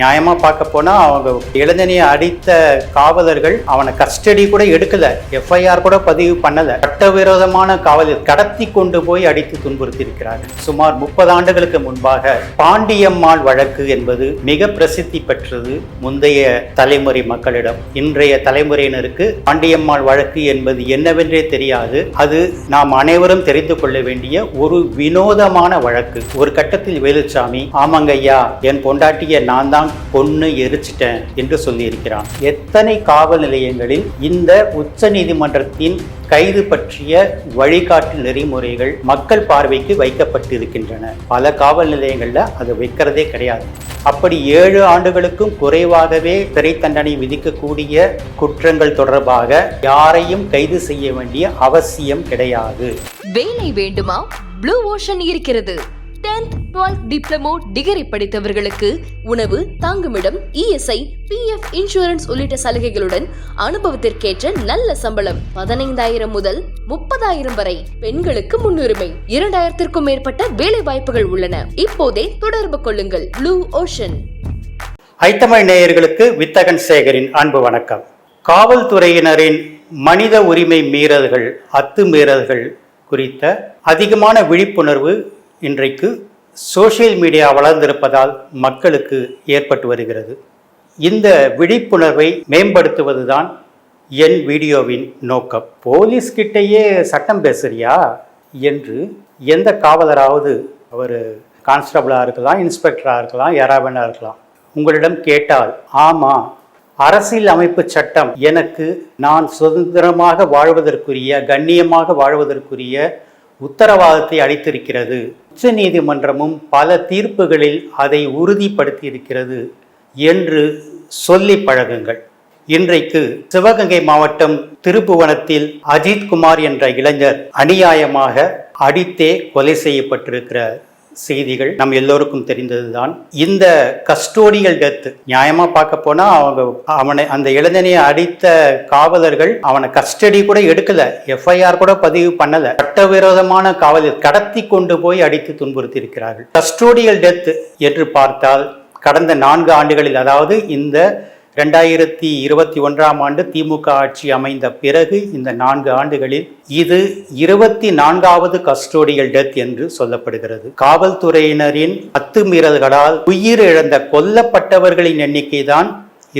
நியாயமா பார்க்க போனா அவங்க இளைஞனையை அடித்த காவலர்கள் அவனை கஸ்டடி கூட எடுக்கல, எஃப்ஐஆர் கூட பதிவு பண்ணல. சட்டவிரோதமான காவலர் கடத்தி கொண்டு போய் அடித்து துன்புறுத்தி இருக்கிறார்கள். சுமார் 30 ஆண்டுகளுக்கு முன்பாக பாண்டியம்மாள் வழக்கு என்பது மிக பிரசித்தி பெற்றது முந்தைய தலைமுறை மக்களிடம். இன்றைய தலைமுறையினருக்கு பாண்டியம்மாள் வழக்கு என்பது என்னவென்றே தெரியாது. அது நாம் அனைவரும் தெரிந்து கொள்ள வேண்டிய ஒரு வினோதமான வழக்கு. ஒரு கட்டத்தில் வேலுச்சாமி, ஆமாங்க ஐயா, என் பொண்டாட்டிய நான் தான் கொன்னு எரிச்சிட்டேன் என்று சொல்லியிருக்கிறான். எத்தனை காவல் நிலையங்களில் இந்த உச்ச நீதிமன்றத்தின் கைது பற்றிய வழிகாட்டு நெறிமுறைகள் மக்கள் பார்வைக்கு வைக்கப்பட்டிருக்கின்றன. பல காவல் நிலையங்கள்ல அதை வைக்கிறதே கிடையாது. அப்படி 7 ஆண்டுகளுக்கும் குறைவாகவே சிறை தண்டனை விதிக்கக்கூடிய குற்றங்கள் தொடர்பாக யாரையும் கைது செய்ய வேண்டிய அவசியம் கிடையாது. வேலை வேண்டுமா? ப்ளூ ஓஷன் இருக்கிறது. 10th 12th டிப்ளமோ டிகிரி படித்தவர்களுக்கு உணவு, தங்குமிடம், இஎஸ்ஐ, பிஎஃப் இன்சூரன்ஸ் உள்ளிட்ட சலுகைகளுடன் அனுபவத்திற்கேற்ற நல்ல சம்பளம் 15,000 முதல் 30,000 வரை. பெண்களுக்கு முன்னுரிமை. 2,000க்கும் மேற்பட்ட வேலை வாய்ப்புகள் உள்ளன. இப்போதே தொடர்பு கொள்ளுங்கள். Blue ocean. ஐத்தமிழ் நேயர்களுக்கு வித்தகன் சேகரின் அன்பு வணக்கம். காவல்துறையினரின் மனித உரிமை மீறல்கள், அத்துமீறல்கள் குறித்த அதிகமான விழிப்புணர்வு இன்றைக்கு சோசியல் மீடியா வளர்ந்திருப்பதால் மக்களுக்கு ஏற்பட்டு வருகிறது. இந்த விழிப்புணர்வை மேம்படுத்துவதுதான் என் வீடியோவின் நோக்கம். போலீஸ்கிட்டையே சட்டம் பேசுறியா என்று எந்த காவலராவது, அவர் கான்ஸ்டபிளாக இருக்கலாம், இன்ஸ்பெக்டராக இருக்கலாம், யாராவனா இருக்கலாம், உங்களிடம் கேட்டால், ஆமாம், அரசியல் அமைப்பு சட்டம் எனக்கு நான் சுதந்திரமாக வாழ்வதற்குரிய, கண்ணியமாக வாழ்வதற்குரிய உத்தரவாதத்தை அளித்திருக்கிறது, உச்ச நீதிமன்றமும் பல தீர்ப்புகளில் அதை உறுதிப்படுத்தி இருக்கிறது என்று சொல்லி பழகுங்கள். இன்றைக்கு சிவகங்கை மாவட்டம் திருப்புவனத்தில் அஜித்குமார் என்ற இளைஞர் அநியாயமாக அடித்தே கொலை செய்யப்பட்டிருக்கிற செய்திகள் நம் எல்லோருக்கும் தெரிந்ததுதான். இந்த கஸ்டோடியல் டெத், நியாயமா பார்க்க போனா அந்த இளைஞனை அடித்த காவலர்கள் அவனை கஸ்டடி கூட எடுக்கல, எஃப்ஐஆர் கூட பதிவு பண்ணல. சட்டவிரோதமான காவலர் கடத்தி கொண்டு போய் அடித்து துன்புறுத்தி இருக்கிறார்கள். கஸ்டோடியல் டெத் என்று பார்த்தால் கடந்த 4 ஆண்டுகளில், அதாவது இந்த 2021ஆம் ஆண்டு திமுக ஆட்சி அமைந்த பிறகு இந்த 4 ஆண்டுகளில் இது 24வது கஸ்டோடியல் டெத் என்று சொல்லப்படுகிறது. காவல்துறையினரின் அத்துமீறல்களால் உயிர் இழந்த, கொல்லப்பட்டவர்களின் எண்ணிக்கை தான்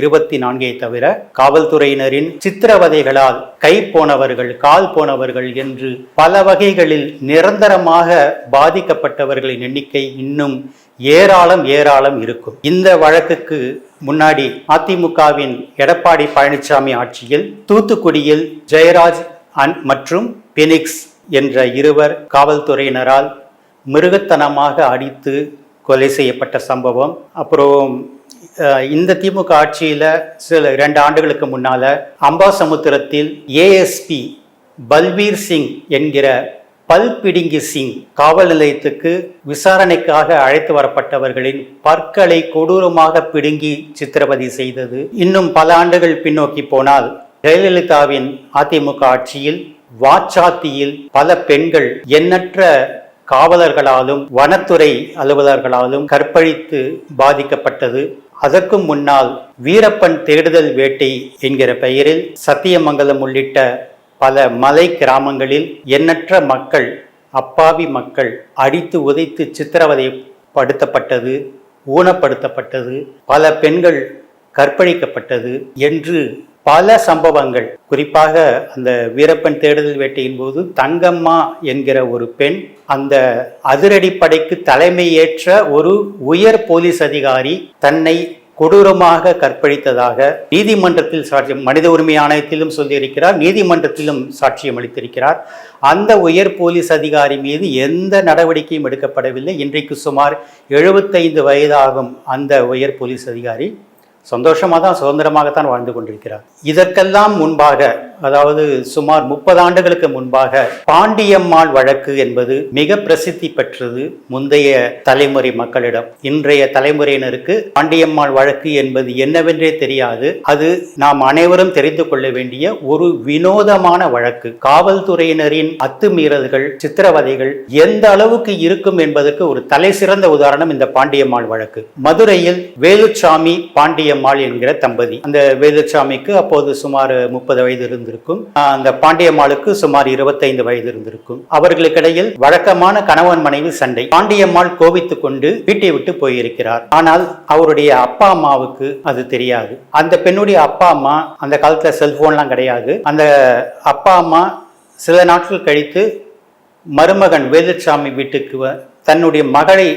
24 தவிர காவல்துறையினரின் சித்திரவதைகளால் கை போனவர்கள், கால் போனவர்கள் என்று பல வகைகளில் நிரந்தரமாக பாதிக்கப்பட்டவர்களின் எண்ணிக்கை இன்னும் ஏராளம் இருக்கும். இந்த வழக்குக்கு முன்னாடி அதிமுகவின் எடப்பாடி பழனிசாமி ஆட்சியில் தூத்துக்குடியில் ஜெயராஜ் மற்றும் பெனிக்ஸ் என்ற 2 காவல்துறையினரால் மிருகத்தனமாக அடித்து கொலை செய்யப்பட்ட சம்பவம். அப்புறம் இந்த திமுக ஆட்சியில் சில 2 ஆண்டுகளுக்கு முன்னால அம்பாசமுத்திரத்தில் ஏஎஸ்பி பல்பீர் சிங் என்கிற பல்பிடுங்கி சிங் காவல் நிலையத்துக்கு விசாரணைக்காக அழைத்து வரப்பட்டவர்களின் பற்களை கொடூரமாக பிடுங்கி சித்திரவதை செய்தது. இன்னும் பல ஆண்டுகள் பின்னோக்கி போனால் ஜெயலலிதாவின் அதிமுக ஆட்சியில் வாச்சாத்தியில் பல பெண்கள் எண்ணற்ற காவலர்களாலும் வனத்துறை அலுவலர்களாலும் கற்பழித்து பாதிக்கப்பட்டது. அதற்கும் முன்னால் வீரப்பன் தேடுதல் வேட்டை என்கிற பெயரில் சத்தியமங்கலம் உள்ளிட்ட பல மலை கிராமங்களில் எண்ணற்ற மக்கள், அப்பாவி மக்கள் அடித்து உதைத்து சித்திரவதைப்படுத்தப்பட்டது, ஊனப்படுத்தப்பட்டது, பல பெண்கள் கற்பழிக்கப்பட்டது என்று பல சம்பவங்கள். குறிப்பாக அந்த வீரப்பன் தேடுதல் வேட்டையின் போது தங்கம்மா என்கிற ஒரு பெண் அந்த அதிரடிப்படைக்கு தலைமை ஏற்ற ஒரு உயர் போலீஸ் அதிகாரி தன்னை கொடூரமாக கற்பழித்ததாக நீதிமன்றத்தில் சாட்சியம், மனித உரிமை ஆணையத்திலும் சொல்லியிருக்கிறார், நீதிமன்றத்திலும் சாட்சியம் அளித்திருக்கிறார். அந்த உயர் போலீஸ் அதிகாரி மீது எந்த நடவடிக்கையும் எடுக்கப்படவில்லை. இன்றைக்கு சுமார் 75 வயதாகும் அந்த உயர் போலீஸ் அதிகாரி சந்தோஷமாக தான், சுதந்திரமாகத்தான் வாழ்ந்து கொண்டிருக்கிறார். இதற்கெல்லாம் முன்பாக அதாவது சுமார் 30 ஆண்டுகளுக்கு முன்பாக பாண்டியம்மாள் வழக்கு என்பது மிக பிரசித்தி பெற்றது முந்தைய தலைமுறை மக்களிடம். இன்றைய தலைமுறையினருக்கு பாண்டியம்மாள் வழக்கு என்பது என்னவென்றே தெரியாது. அது நாம் அனைவரும் தெரிந்து கொள்ள வேண்டிய ஒரு வினோதமான வழக்கு. காவல்துறையினரின் அத்துமீறல்கள், சித்திரவதைகள் எந்த அளவுக்கு இருக்கும் என்பதற்கு ஒரு தலை சிறந்த உதாரணம் இந்த பாண்டியம்மாள் வழக்கு. மதுரையில் வேலுச்சாமி பாண்டியம்மாள் என்கிற தம்பதி. அந்த வேலுச்சாமிக்கு அப்போது சுமார் 30 வயது இருந்திருக்கும். அந்த பாண்டியம்மாளுக்கு சுமார் 25 வயது இருந்திருக்கும். அவர்களுக்கிடையில் வழக்கமான கணவன் மனைவி சண்டை. பாண்டியம்மாள் கோபித்துக் கொண்டு வீட்டை விட்டு போயிருக்கிறார். ஆனால் அவருடைய அப்பா அம்மாவுக்கு அது தெரியாது. அந்த பெண்ணுடைய அப்பா அம்மா, அந்த காலத்துல செல்போன்லாம் கிடையாது, அந்த அப்பா அம்மா சில நாட்கள் கழித்து மருமகன் வேலுச்சாமி வீட்டுக்கு தன்னுடைய மகளை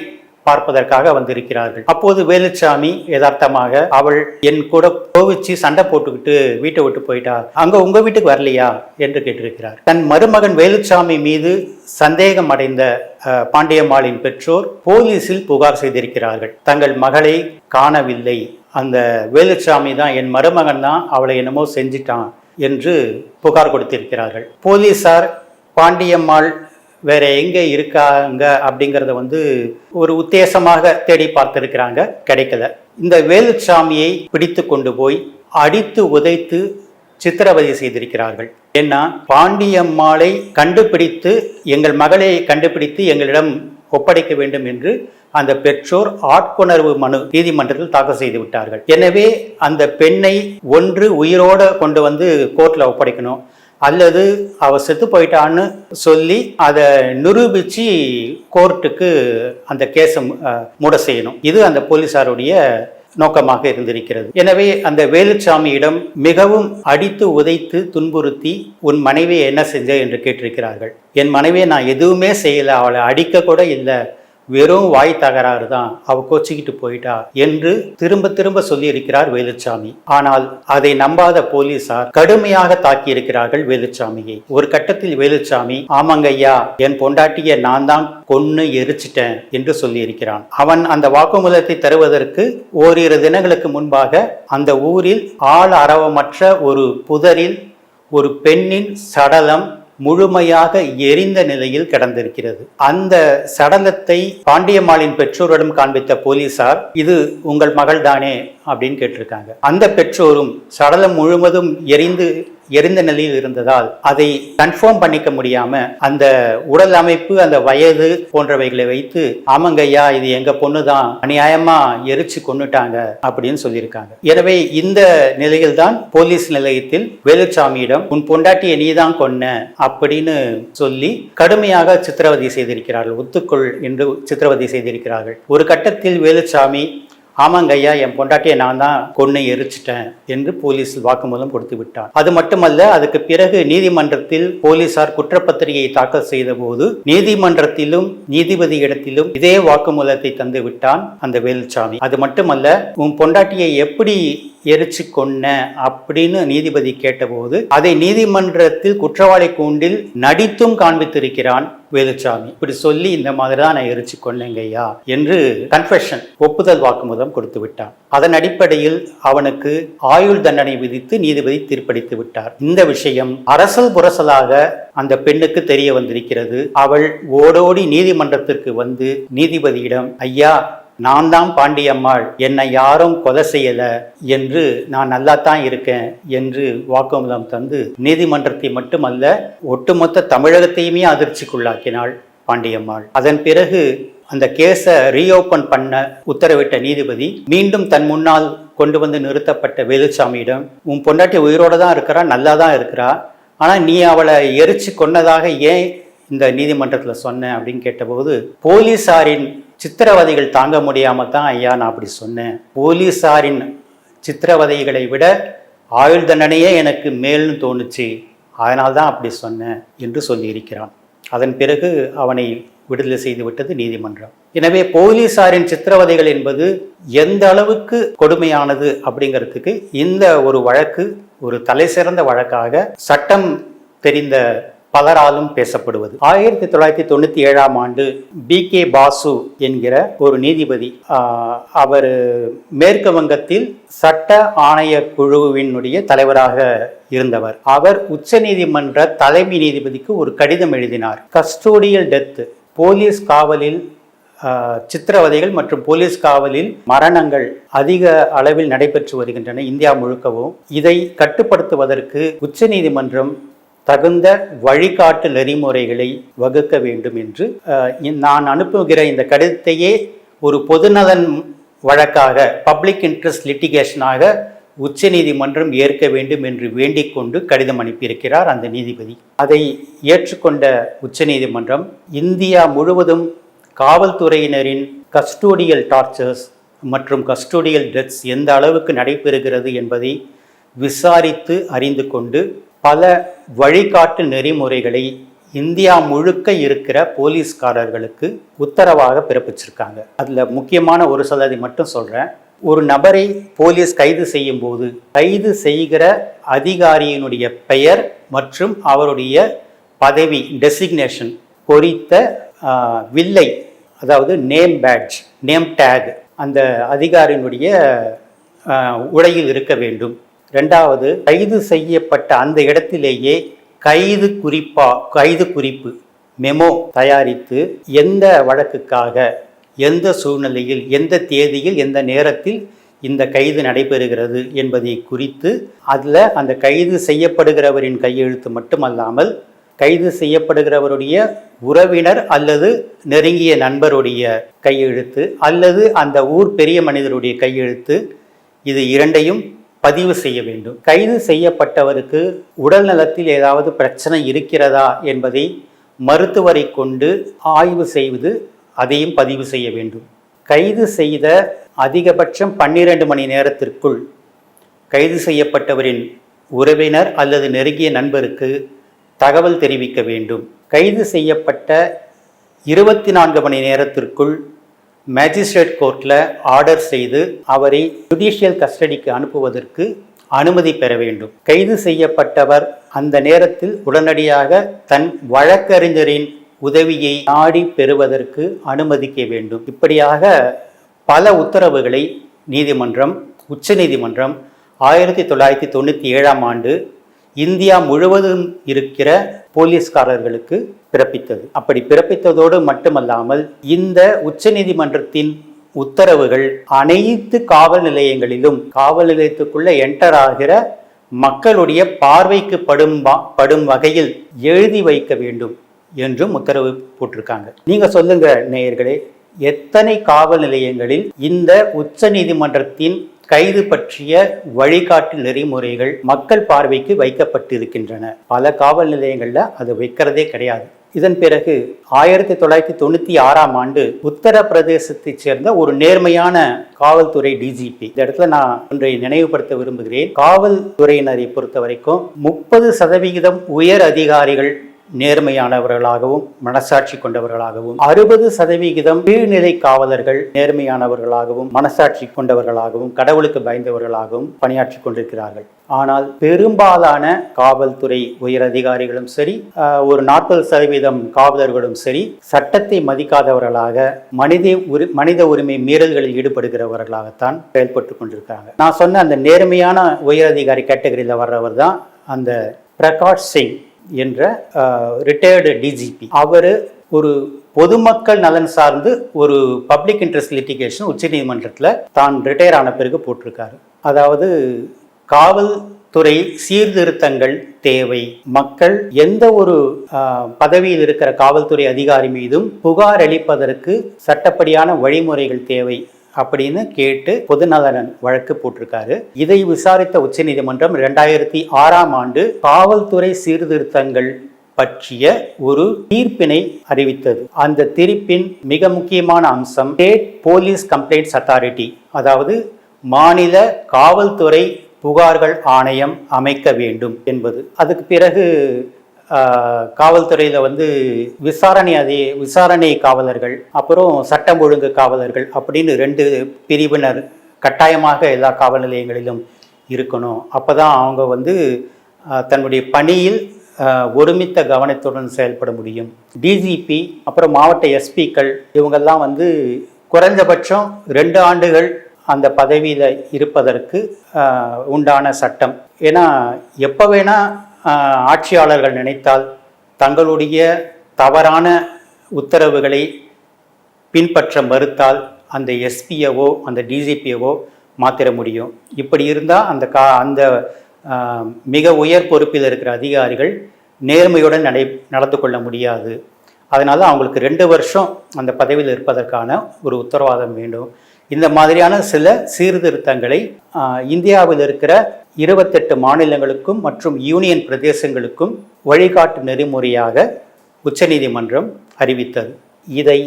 பார்ப்பதற்காக வந்திருக்கிறார்கள். அப்போது வேலுச்சாமி யதார்த்தமாக, அவள் என் கூட கோவிச்சு சண்டை போட்டுக்கிட்டு வீட்டை விட்டு போயிட்டா, அங்க உங்க வீட்டுக்கு வரலையா என்று கேட்டிருக்கிறார். தன் மருமகன் வேலுச்சாமி மீது சந்தேகம் அடைந்த பாண்டியம்மாளின் பெற்றோர் போலீசில் புகார் செய்திருக்கிறார்கள். தங்கள் மகளை காணவில்லை, அந்த வேலுச்சாமி தான், என் மருமகன் தான் அவளை என்னமோ செஞ்சிட்டான் என்று புகார் கொடுத்திருக்கிறார்கள். போலீசார் பாண்டியம்மாள் வேற எங்க இருக்காங்க அப்படிங்கிறத ஒரு உத்தேசமாக தேடி பார்த்திருக்கிறாங்க, கிடைக்கல. இந்த வேலுச்சாமியை பிடித்து கொண்டு போய் அடித்து உதைத்து சித்திரவதை செய்திருக்கிறார்கள். ஏன்னா பாண்டியம்மாளை கண்டுபிடித்து, எங்கள் மகளை கண்டுபிடித்து எங்களிடம் ஒப்படைக்க வேண்டும் என்று அந்த பெற்றோர் ஆட்கொணர்வு மனு நீதிமன்றத்தில் தாக்கல் செய்து விட்டார்கள். எனவே அந்த பெண்ணை ஒன்று உயிரோட கொண்டு வந்து கோர்ட்ல ஒப்படைக்கணும், அல்லது அவ செத்து போயிட்டான்னு சொல்லி அதை நிரூபிச்சு கோர்ட்டுக்கு அந்த கேஸை மூட செய்யணும். இது அந்த போலீசாருடைய நோக்கமாக இருந்திருக்கிறது. எனவே அந்த வேலுச்சாமியிடம் மிகவும் அடித்து உதைத்து துன்புறுத்தி, உன் மனைவியை என்ன செஞ்ச என்று கேட்டிருக்கிறார்கள். என் மனைவியை நான் எதுவுமே செய்யல, அவளை அடிக்க கூட இல்லை, வெறும் வாய் தகராறு தான், அவ கோச்சிக்கிட்டு போயிட்டா என்று திரும்ப திரும்ப சொல்லி இருக்கிறார் வேலுச்சாமி. ஆனால் அதை நம்பாத போலீசார் கடுமையாக தாக்கி இருக்கிறார்கள் வேலுச்சாமியை. ஒரு கட்டத்தில் வேலுச்சாமி, ஆமாங்க ஐயா, என் பொண்டாட்டியை நான் தான் கொன்னு எரிச்சிட்டேன் என்று சொல்லி இருக்கிறான். அவன் அந்த வாக்குமூலத்தை தருவதற்கு ஓரிரு தினங்களுக்கு முன்பாக அந்த ஊரில் ஆள் அரவமற்ற ஒரு புதரில் ஒரு பெண்ணின் சடலம் முழுமையாக எரிந்த நிலையில் கிடந்திருக்கிறது. அந்த சடலத்தை பாண்டியம்மாளின் பெற்றோரிடம் காண்பித்த போலீசார், இது உங்கள் மகள் தானே அப்படின்னு கேட்டிருக்காங்க. அந்த பெற்றோரும் சடலம் முழுவதும் எரிந்த நிலையில் இருந்ததால் அதை கன்ஃபார்ம் பண்ணிக்க முடியாம அந்த உடல் அமைப்பு, அந்த வயது போன்றவைகளை வைத்து, ஆமங்கய்யா இது எங்க பொண்ணுதான், அநியாயமா எரிச்சு கொன்னுட்டாங்க அப்படின்னு சொல்லியிருக்காங்க. எனவே இந்த நிலையில்தான் போலீஸ் நிலையத்தில் வேலுச்சாமியிடம், உன் பொண்டாட்டியை நீதான் கொன்ன அப்படின்னு சொல்லி கடுமையாக சித்திரவதை செய்திருக்கிறார்கள். ஒத்துக்கொள் என்று சித்திரவதை செய்திருக்கிறார்கள். ஒரு கட்டத்தில் வேலுச்சாமி, ஆமாங்க ஐயா, என் பொண்டாட்டியை நான் தான் கொன்னு எரிச்சிட்டேன் என்று போலீஸில் வாக்குமூலம் கொடுத்து விட்டார். அது மட்டுமல்ல, அதுக்கு பிறகு நீதிமன்றத்தில் போலீசார் குற்றப்பத்திரிகையை தாக்கல் செய்த போது நீதிமன்றத்திலும் நீதிபதி இடத்திலும் இதே வாக்குமூலத்தை தந்து விட்டான் அந்த வேலுச்சாமி. அது மட்டுமல்ல, உன் பொண்டாட்டியை எப்படி எரிச்சு கொன்ன அப்படின்னு நீதிபதி கேட்டபோது அதை நீதிமன்றத்தில் குற்றவாளி கூண்டில் நடித்தும் காண்பித்திருக்கிறான் வேலுச்சாமி. இப்படி சொல்லி, இந்த மாதிரி தான் நான் எரிச்சு கொன்னேங்க ஐயா என்று கன்ஃபெஷன், ஒப்புதல் வாக்குமூலம் கொடுத்து விட்டான். அதன் அடிப்படையில் அவனுக்கு ஆயுள் தண்டனை விதித்து நீதிபதி தீர்ப்பளித்து விட்டார். இந்த விஷயம் அரசல் புரசலாக அந்த பெண்ணுக்கு தெரிய வந்திருக்கிறது. அவள் ஓடோடி நீதிமன்றத்திற்கு வந்து நீதிபதியிடம், ஐயா, நான் தான் பாண்டியம்மாள், என்னை யாரும் கொலை செய்யல என்று, நான் நல்லா தான் இருக்கேன் என்று வாக்குமூலம் தந்து நீதிமன்றத்தை மட்டுமல்ல ஒட்டுமொத்த தமிழகத்தையுமே அதிர்ச்சிக்குள்ளாக்கினாள் பாண்டியம்மாள். அதன் பிறகு அந்த கேஸை ரீஓபன் பண்ண உத்தரவிட்ட நீதிபதி மீண்டும் தன் முன்னால் கொண்டு வந்து நிறுத்தப்பட்ட வேலுச்சாமியிடம், உன் பொண்டாட்டி உயிரோட தான் இருக்கிறா, நல்லா தான் இருக்கிறா, ஆனா நீ அவளை எரிச்சு கொன்னதாக ஏன் இந்த நீதிமன்றத்தில் சொன்ன அப்படின்னு கேட்டபோது, போலீசாரின் சித்திரவதைகள் தாங்க முடியாம தான் ஐயா நான் அப்படி சொன்னேன். போலீசாரின் சித்திரவதைகளை விட ஆயுள் தண்டனையே எனக்கு மேல்னு தோணுச்சு, அதனால்தான் அப்படி சொன்னேன் என்று சொல்லியிருக்கிறான். அதன் பிறகு அவனை விடுதலை செய்துவிட்டது நீதிமன்றம். எனவே போலீசாரின் சித்திரவதைகள் என்பது எந்த அளவுக்கு கொடுமையானது அப்படிங்கிறதுக்கு இந்த ஒரு வழக்கு ஒரு தலை சிறந்த வழக்காக சட்டம் தெரிந்த பலராலும் பேசப்படுவது. 1997ஆம் ஆண்டு BK பாசு என்கிற ஒரு நீதிபதி, அவர் மேற்கு வங்கத்தில் சட்ட ஆணைய குழுவினுடைய தலைவராக இருந்தவர். அவர் உச்சநீதிமன்ற தலைமை நீதிபதிக்கு ஒரு கடிதம் எழுதினார். கஸ்டோடியல் டெத், போலீஸ் காவலில் சித்திரவதைகள் மற்றும் போலீஸ் காவலில் மரணங்கள் அதிக அளவில் நடைபெற்று வருகின்றன இந்தியா முழுக்கவும். இதை கட்டுப்படுத்துவதற்கு உச்சநீதிமன்றம் தகுந்த வழிகாட்டு நெறிமுறைகளை வகுக்க வேண்டும் என்று நான் அனுப்புகிற இந்த கடிதத்தையே ஒரு பொதுநலன் வழக்காக, பப்ளிக் இன்ட்ரெஸ்ட் லிட்டிகேஷனாக உச்சநீதிமன்றம் ஏற்க வேண்டும் என்று வேண்டிக் கொண்டு கடிதம் அனுப்பியிருக்கிறார் அந்த நீதிபதி. அதை ஏற்றுக்கொண்ட உச்சநீதிமன்றம் இந்தியா முழுவதும் காவல்துறையினரின் கஸ்டோடியல் டார்ச்சர்ஸ் மற்றும் கஸ்டோடியல் டெத்ஸ் எந்த அளவுக்கு நடைபெறுகிறது என்பதை விசாரித்து அறிந்து கொண்டு பல வழிகாட்டு நெறிமுறைகளை இந்தியா முழுக்க இருக்கிற போலீஸ்காரர்களுக்கு உத்தரவாக பிறப்பிச்சிருக்காங்க. அதில் முக்கியமான ஒரு சிலதை மட்டும் சொல்கிறேன். ஒரு நபரை போலீஸ் கைது செய்யும் போது கைது செய்கிற அதிகாரியினுடைய பெயர் மற்றும் அவருடைய பதவி டெசிக்னேஷன் பொறித்த வில்லை, அதாவது நேம் பேட்ஜ், நேம் டேக் அந்த அதிகாரியினுடைய உடையில் இருக்க வேண்டும். ரெண்டாவது, கைது செய்யப்பட்ட அந்த இடத்திலேயே கைது குறிப்பு மெமோ தயாரித்து எந்த வழக்குக்காக, எந்த சூழ்நிலையில், எந்த தேதியில், எந்த நேரத்தில் இந்த கைது நடைபெறுகிறது என்பதை குறித்து அதில் அந்த கைது செய்யப்படுகிறவரின் கையெழுத்து மட்டுமல்லாமல் கைது செய்யப்படுகிறவருடைய உறவினர் அல்லது நெருங்கிய நண்பருடைய கையெழுத்து அல்லது அந்த ஊர் பெரிய மனிதருடைய கையெழுத்து, இது இரண்டையும் பதிவு செய்ய வேண்டும். கைது செய்யப்பட்டவருக்கு உடல் நலத்தில் ஏதாவது பிரச்சனை இருக்கிறதா என்பதை மருத்துவரை கொண்டு ஆய்வு செய்து அதையும் பதிவு செய்ய வேண்டும். கைது செய்த அதிகபட்சம் 12 மணி நேரத்திற்குள் கைது செய்யப்பட்டவரின் உறவினர் அல்லது நெருங்கிய நண்பருக்கு தகவல் தெரிவிக்க வேண்டும். கைது செய்யப்பட்ட 24 மணி நேரத்திற்குள் மேஜிஸ்ட்ரேட் கோர்ட்டில் ஆர்டர் செய்து அவரை ஜுடிஷியல் கஸ்டடிக்கு அனுப்புவதற்கு அனுமதி பெற வேண்டும். கைது செய்யப்பட்டவர் அந்த நேரத்தில் உடனடியாக தன் வழக்கறிஞரின் உதவியை நாடி பெறுவதற்கு அனுமதிக்க வேண்டும். இப்படியாக பல உத்தரவுகளை உச்சநீதிமன்றம் 1997ஆம் ஆண்டு இந்தியா முழுவதும் இருக்கிற போலீஸ்காரர்களுக்கு பிறப்பித்தது. அப்படி பிறப்பித்ததோடு மட்டுமல்லாமல் இந்த உச்சநீதிமன்றத்தின் உத்தரவுகள் அனைத்து காவல் நிலையங்களிலும், காவல் நிலையத்துக்குள்ள என்டர் ஆகிற மக்களுடைய பார்வைக்கு படும் வகையில் எழுதி வைக்க வேண்டும் என்றும் உத்தரவு போட்டிருக்காங்க. நீங்க சொல்லுங்க நேயர்களே, எத்தனை காவல் நிலையங்களில் இந்த உச்சநீதிமன்றத்தின் கைது பற்றிய வழிகாட்டு நெறிமுறைகள் மக்கள் பார்வைக்கு வைக்கப்பட்டிருக்கின்றன? பல காவல் நிலையங்கள்ல அது வைக்கிறதே கிடையாது. இதன் பிறகு 1996ஆம் ஆண்டு உத்தரப்பிரதேசத்தைச் சேர்ந்த ஒரு நேர்மையான காவல்துறை டிஜிபி, இந்த இடத்துல நான் ஒன்றை நினைவுபடுத்த விரும்புகிறேன். காவல்துறையினரை பொறுத்த வரைக்கும் 30% உயர் அதிகாரிகள் நேர்மையானவர்களாகவும் மனசாட்சி கொண்டவர்களாகவும், 60% கீழ்நிலை காவலர்கள் நேர்மையானவர்களாகவும் மனசாட்சி கொண்டவர்களாகவும் கடவுளுக்கு பயந்தவர்களாகவும் பணியாற்றி கொண்டிருக்கிறார்கள். ஆனால் பெரும்பாலான காவல்துறை உயர் அதிகாரிகளும் சரி, ஒரு 40% காவலர்களும் சரி, சட்டத்தை மதிக்காதவர்களாக, மனித உரிமை மீறல்களில் ஈடுபடுகிறவர்களாகத்தான் செயல்பட்டு கொண்டிருக்கிறாங்க. நான் சொன்ன அந்த நேர்மையான உயர் அதிகாரி கேட்டகரியில் வர்றவர் தான் அந்த பிரகாஷ் சிங் என்ற ரிட்டையர்டு டிஜிபி. அவர் ஒரு பொதுமக்கள் நலன் சார்ந்து ஒரு பப்ளிக் இன்ட்ரெஸ்ட் லிட்டிகேஷன் உச்சநீதிமன்றத்தில் தான் ரிட்டையர் ஆன பிறகு போட்டிருக்காரு. அதாவது காவல்துறை சீர்திருத்தங்கள் தேவை, மக்கள் எந்த ஒரு பதவியில் இருக்கிற காவல்துறை அதிகாரி மீதும் புகார் அளிப்பதற்கு சட்டப்படியான வழிமுறைகள் தேவை அப்படின்னு கேட்டு பொதுநலன் வழக்கு போட்டிருக்காரு. இதை விசாரித்த உச்சநீதிமன்றம் 2006ஆம் ஆண்டு காவல்துறை சீர்திருத்தங்கள் பற்றிய ஒரு தீர்ப்பினை அறிவித்தது. அந்த தீர்ப்பின் மிக முக்கியமான அம்சம் ஸ்டேட் போலீஸ் கம்ப்ளைண்ட்ஸ் அத்தாரிட்டி, அதாவது மாநில காவல்துறை புகார்கள் ஆணையம் அமைக்க வேண்டும் என்பது. அதுக்கு பிறகு காவல்துறையில் விசாரணை காவலர்கள், அப்புறம் சட்டம் ஒழுங்கு காவலர்கள் அப்படின்னு 2 பிரிவினர் கட்டாயமாக எல்லா காவல் நிலையங்களிலும் இருக்கணும். அப்போ தான் அவங்க தன்னுடைய பணியில் ஒருமித்த கவனத்துடன் செயல்பட முடியும். டிஜிபி அப்புறம் மாவட்ட எஸ்பிக்கள் இவங்கெல்லாம் வந்து குறைந்தபட்சம் 2 ஆண்டுகள் அந்த பதவியில் இருப்பதற்கு உண்டான சட்டம். ஏன்னா எப்போ வேணால் ஆட்சியாளர்கள் நினைத்தால் தங்களுடைய தவறான உத்தரவுகளை பின்பற்ற மறுத்தால் அந்த எஸ்பியவோ அந்த டிஜிபியவோ மாற்றிட முடியும். இப்படி இருந்தால் அந்த மிக உயர் பொறுப்பில் இருக்கிற அதிகாரிகள் நேர்மையுடன் நடந்து கொள்ள முடியாது. அதனால் அவங்களுக்கு 2 வருஷம் அந்த பதவியில் இருப்பதற்கான ஒரு உத்தரவாதம் வேண்டும். இந்த மாதிரியான சில சீர்திருத்தங்களை இந்தியாவில் இருக்கிற 28 மாநிலங்களுக்கும் மற்றும் யூனியன் பிரதேசங்களுக்கும் வழிகாட்டு நெறிமுறையாக உச்சநீதிமன்றம் அறிவித்தது. இதை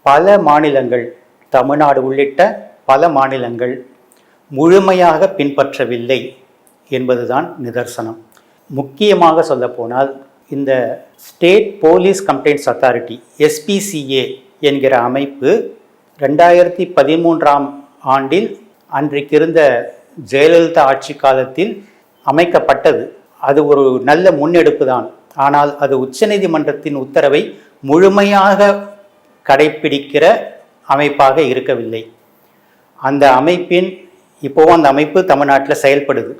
பல மாநிலங்கள், தமிழ்நாடு உள்ளிட்ட பல மாநிலங்கள் முழுமையாக பின்பற்றவில்லை என்பதுதான் நிதர்சனம். முக்கியமாக சொல்லப்போனால் இந்த state police complaints authority SPCA என்கிற அமைப்பு 2013ஆம் ஆண்டில் அன்றைக்கு இருந்த ஜெயலலிதா ஆட்சி காலத்தில் அமைக்கப்பட்டது. அது ஒரு நல்ல முன்னெடுப்பு தான். ஆனால் அது உச்சநீதிமன்றத்தின் உத்தரவை முழுமையாக கடைப்பிடிக்கிற அமைப்பாக இருக்கவில்லை. அந்த அமைப்பு தமிழ்நாட்டில் செயல்படுது.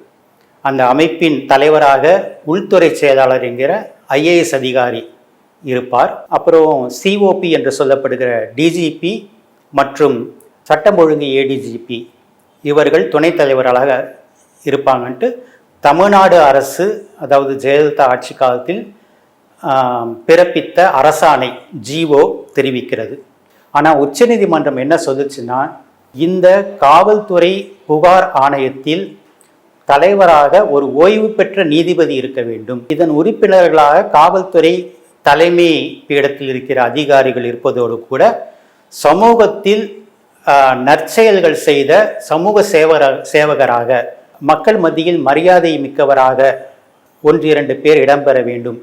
அந்த அமைப்பின் தலைவராக உள்துறை செயலாளர் என்கிற IAS அதிகாரி இருப்பார். அப்புறம் COP என்று சொல்லப்படுகிற டிஜிபி மற்றும் சட்டம் ஒழுங்கு ADGP இவர்கள் துணைத் தலைவர்களாக இருப்பாங்கன்ட்டு தமிழ்நாடு அரசு, அதாவது ஜெயலலிதா ஆட்சி காலத்தில் பிறப்பித்த அரசாணை GO தெரிவிக்கிறது. ஆனால் உச்சநீதிமன்றம் என்ன சொல்லுச்சுன்னா, இந்த காவல்துறை புகார் ஆணையத்தில் தலைவராக ஒரு ஓய்வு பெற்ற நீதிபதி இருக்க வேண்டும். இதன் உறுப்பினர்களாக காவல்துறை தலைமை பீடத்தில் இருக்கிற அதிகாரிகள் இருப்பதோடு கூட சமூகத்தில் நற்செயல்கள் செய்த சமூக சேவகராக, மக்கள் மத்தியில் மரியாதை மிக்கவராக 1-2 பேர் இடம்பெற வேண்டும்.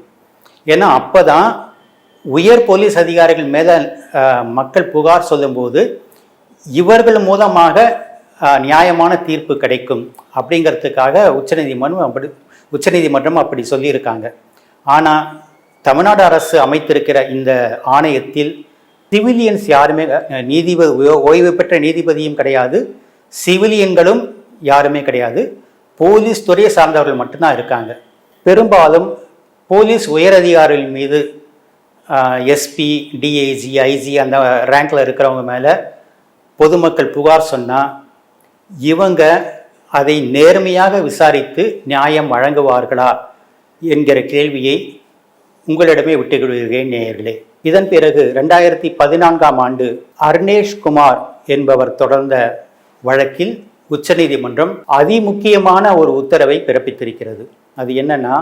ஏன்னா அப்போதான் உயர் போலீஸ் அதிகாரிகள் மேலே மக்கள் புகார் சொல்லும்போது இவர்கள் மூலமாக நியாயமான தீர்ப்பு கிடைக்கும் அப்படிங்கிறதுக்காக உச்சநீதிமன்றம் அப்படி சொல்லியிருக்காங்க. ஆனால் தமிழ்நாடு அரசு அமைத்திருக்கிற இந்த ஆணையத்தில் சிவிலியன்ஸ் யாருமே, ஓய்வு பெற்ற நீதிபதியும் கிடையாது, சிவிலியன்களும் யாருமே கிடையாது, போலீஸ் துறையை சார்ந்தவர்கள் மட்டும்தான் இருக்காங்க. பெரும்பாலும் போலீஸ் உயரதிகாரிகள் மீது SP, DIG, IG அந்த ரேங்கில் இருக்கிறவங்க மேலே பொதுமக்கள் புகார் சொன்னால் இவங்க அதை நேர்மையாக விசாரித்து நியாயம் வழங்குவார்களா என்கிற கேள்வியை உங்களிடமே விட்டுவிடுகிறேன் நேயர்களே. இதன் பிறகு 2014ஆம் ஆண்டு அர்னேஷ் குமார் என்பவர் தொடர்ந்த வழக்கில் உச்சநீதிமன்றம் அதிமுக்கியமான ஒரு உத்தரவை பிறப்பித்திருக்கிறது. அது என்னன்னா,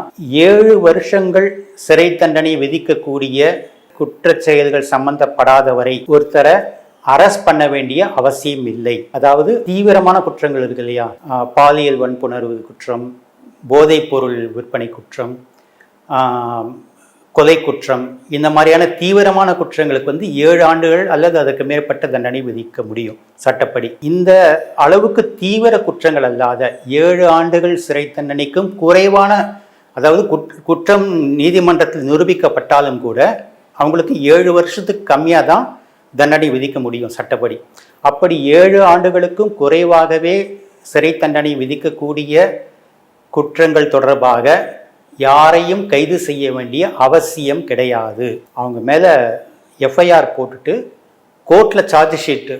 7 வருஷங்கள் சிறை தண்டனை விதிக்கக்கூடிய குற்றச் செயல்கள் சம்பந்தப்படாதவரை ஒருத்தரை அரெஸ்ட் பண்ண வேண்டிய அவசியம் இல்லை. அதாவது தீவிரமான குற்றங்கள் இருக்கு இல்லையா, பாலியல் வன்புணர்வு குற்றம், போதைப் பொருள் விற்பனை குற்றம், கொலை குற்றம், இந்த மாதிரியான தீவிரமான குற்றங்களுக்கு 7 ஆண்டுகள் அல்லது அதற்கு மேற்பட்ட தண்டனை விதிக்க முடியும் சட்டப்படி. இந்த அளவுக்கு தீவிர குற்றங்கள் அல்லாத 7 ஆண்டுகள் சிறை தண்டனைக்கும் குறைவான, அதாவது குற்றம் நீதிமன்றத்தில் நிரூபிக்கப்பட்டாலும் கூட அவங்களுக்கு 7 வருஷத்துக்கு கம்மியாக தான் தண்டனை விதிக்க முடியும் சட்டப்படி. அப்படி 7 ஆண்டுகளுக்கும் குறைவாகவே சிறை தண்டனை விதிக்கக்கூடிய குற்றங்கள் தொடர்பாக யாரையும் கைது செய்ய வேண்டிய அவசியம் கிடையாது. அவங்க மேலே FIR போட்டுட்டு கோர்ட்டில் சார்ஜ் ஷீட்டு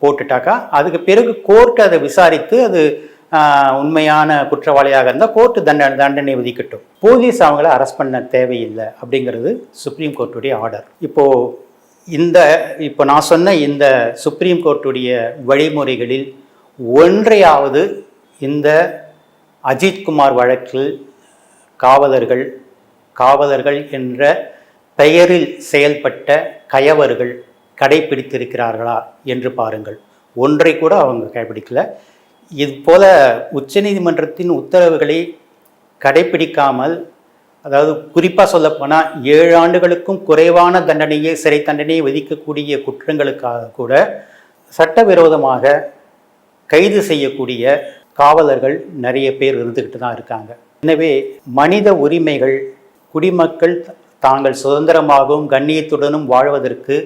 போட்டுட்டாக்கா அதுக்கு பிறகு கோர்ட் அதை விசாரித்து அது உண்மையான குற்றவாளியாக இருந்தால் கோர்ட்டு தண்டனை விதிக்கட்டும். போலீஸ் அவங்கள அரெஸ்ட் பண்ண தேவையில்லை அப்படிங்கிறது சுப்ரீம் கோர்ட்டுடைய ஆர்டர். இப்போ நான் சொன்ன இந்த சுப்ரீம் கோர்ட்டுடைய வழிமுறைகளில் ஒன்றையாவது இந்த அஜித்குமார் வழக்கில் காவலர்கள் என்ற பெயரில் செயல்பட்ட கயவர்கள் கடைபிடித்திருக்கிறார்களா என்று பாருங்கள். ஒன்றை கூட அவங்க கடைபிடிக்கல. இது போல உச்சநீதிமன்றத்தின் உத்தரவுகளை கடைபிடிக்காமல், அதாவது குறிப்பாக சொல்லப்போனால் 7 ஆண்டுகளுக்கும் குறைவான தண்டனையை, சிறை தண்டனையை விதிக்கக்கூடிய குற்றங்களுக்காக கூட சட்டவிரோதமாக கைது செய்யக்கூடிய காவலர்கள் நிறைய பேர் இருந்துக்கிட்டு தான் இருக்காங்க. எனவே மனித உரிமைகள், குடிமக்கள் தாங்கள் சுதந்திரமாகவும் கண்ணியத்துடனும் வாழ்வதற்கு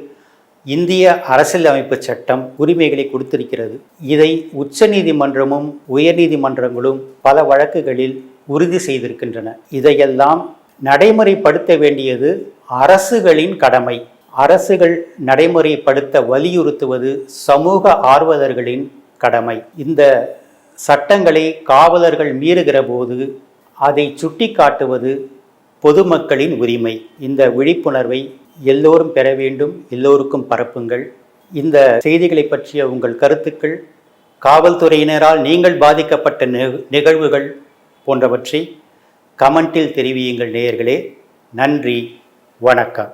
இந்திய அரசியலமைப்பு சட்டம் உரிமைகளை கொடுத்திருக்கிறது. இதை உச்சநீதிமன்றமும் உயர்நீதிமன்றங்களும் பல வழக்குகளில் உறுதி செய்திருக்கின்றன. இதையெல்லாம் நடைமுறைப்படுத்த வேண்டியது அரசுகளின் கடமை. அரசுகள் நடைமுறைப்படுத்த வலியுறுத்துவது சமூக ஆர்வலர்களின் கடமை. இந்த சட்டங்களை காவலர்கள் மீறுகிற போது அதை சுட்டி காட்டுவது பொதுமக்களின் உரிமை. இந்த விழிப்புணர்வை எல்லோரும் பெற வேண்டும், எல்லோருக்கும் பரப்புங்கள். இந்த செய்திகளை பற்றிய உங்கள் கருத்துக்கள், காவல்துறையினரால் நீங்கள் பாதிக்கப்பட்ட நிகழ்வுகள் போன்றவற்றை கமெண்டில் தெரிவியுங்கள் நேயர்களே. நன்றி, வணக்கம்.